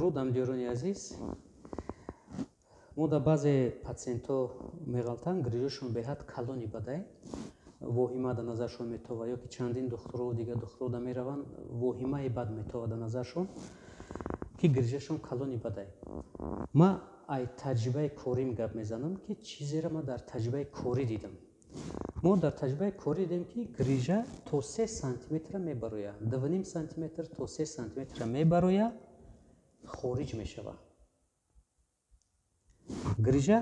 дуруд амдиёрони азиз. мо дар баъзе патсиентҳо меғалтанд гирижашон беҳад калони бадай воҳима дар назаршон метова, ё ки чандин духтуро дигар духтуро да мераванд, воҳимаи бад метова дар назаршон ки гирижашон калони бадай. ма ай таҷрибаи корим гап мезанам ки чизеро ма дар таҷрибаи корӣ дидам. мо дар таҷрибаи корӣ дидем ки гирижа то 3 сантиметра мебароя, 2,5 сантиметр то 3 сантиметра мебароя, хориҷ мешавад. гирижа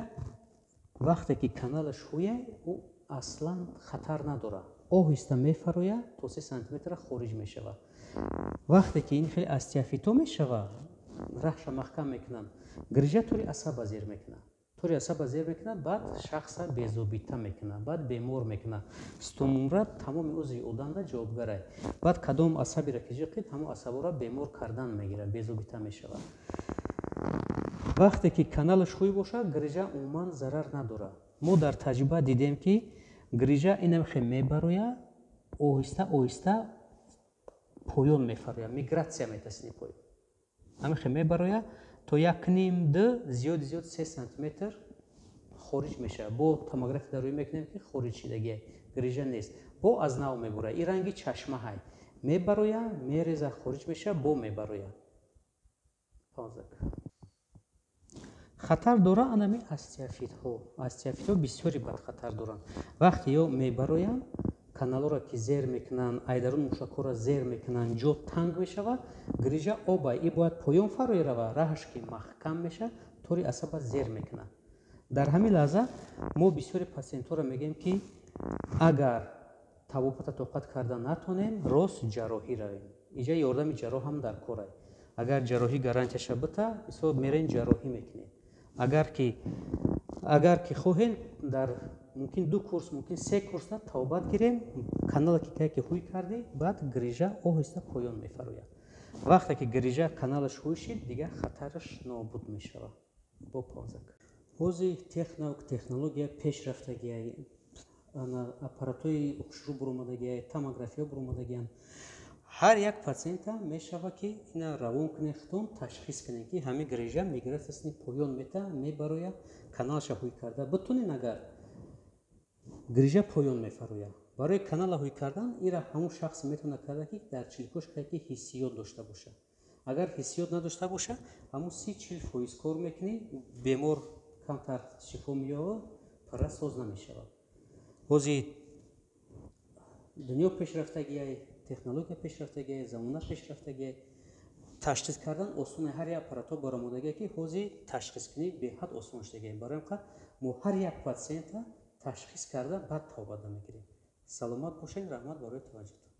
вақте ки каналаш ҳуяй, ӯ аслан хатар надорад, оҳиста мефароя, то 3 сантиметра хориҷ мешавад. вақте ки ин хеле астиафито мешавад, раҳша маҳкам мекунам, гирижа тури асаба зер мекунад. тури асаба зер мекунад, баъд шахса безобита мекунад, баъд бемор мекунад. стумра тамоми узви одамда ҷавобгарай. баъд кадом асабиро ки ҷиқид, ҳамон асаборо бемор кардан мегирад, безобита мешавад. вақте ки каналаш хуй бошад, гирижа умуман зарар надорад. мо дар таҷриба дидем ки гирижа инамхе мебароя, оҳиста оҳиста поён мефароя, мигратсия метасини поён. ҳамихе мебароя то 1,5 зиёди зиёд 3 сантиметр хориҷ мешавад. бо томография дарӯӣ мекунем ки хориҷ шидагие гирижа нест. бо аз нав мебароя. ин ранги чашмаҳай мебароя, мереза, хориҷ мешавад, бо мебароя. хатар дора анами астиафитҳо. астиафитҳо бисёри бадхатар доранд. вақте ё мебароянд, каналоро ки зер мекунанд, айдарун мушакҳоро зер мекунанд, ҷо танг мешавад, гирижа обай и бояд поён фарои рава, раҳаш ки маҳкам мешавад, тури асаба зер мекунад. дар ҳамин лаҳза мо бисёри патсиентҳоро мегӯем ки агар табобата тоқат карда натонем, рост ҷарроҳӣ равем. иҷа ёрдами ҷарроҳ ҳам дар корай. агар ҷарроҳӣ гарантияша бита, исо мерен ҷарроҳӣ мекунем. агар ки хоҳем дар мумкин 2 курс, мумкин 3 курса табобат гирем, канала ки ҳуй карде, баъд гирижа оҳиста поён мефарояд. вақте ки гирижа каналаш ҳуй шид, дигар хатараш нобуд мешавад. бо паузак ҳозир технология пешрафтагиай, аппаратҳои ҳушрӯ буромадагиай, томография буромадагиан. ҳар як патсиента мешавад ки ина равон кунем, хитон ташхис кунем ки ҳамин гирижа мигратсиясни поён мебароя, каналаша ҳуй карда. битунин агар гирижа поён мефароя, барои канала ҳуй кардан ира ҳамун шахс метавонад карда ки дар 40% ки ҳиссиёт дошта бошад. агар ҳиссиёт надошта бошад, ҳамун 30-40% кор мекунӣ, бемор камтар шифо меёбад, пара соз намешавад. ҳозир дунё пешрафтагиай, технология пешрафтагиай, замона пешрафтагиай, ташхис кардан осон. ҳар як аппаратҳо баромадагиай ки ҳозир ташхискунӣ беҳад осон шудагиай. барои ҳамин қадр мо ҳар як патсиента ташхис карда баъд табобат мегирем. саломат бошед. раҳмат барои таваҷҷӯҳтон.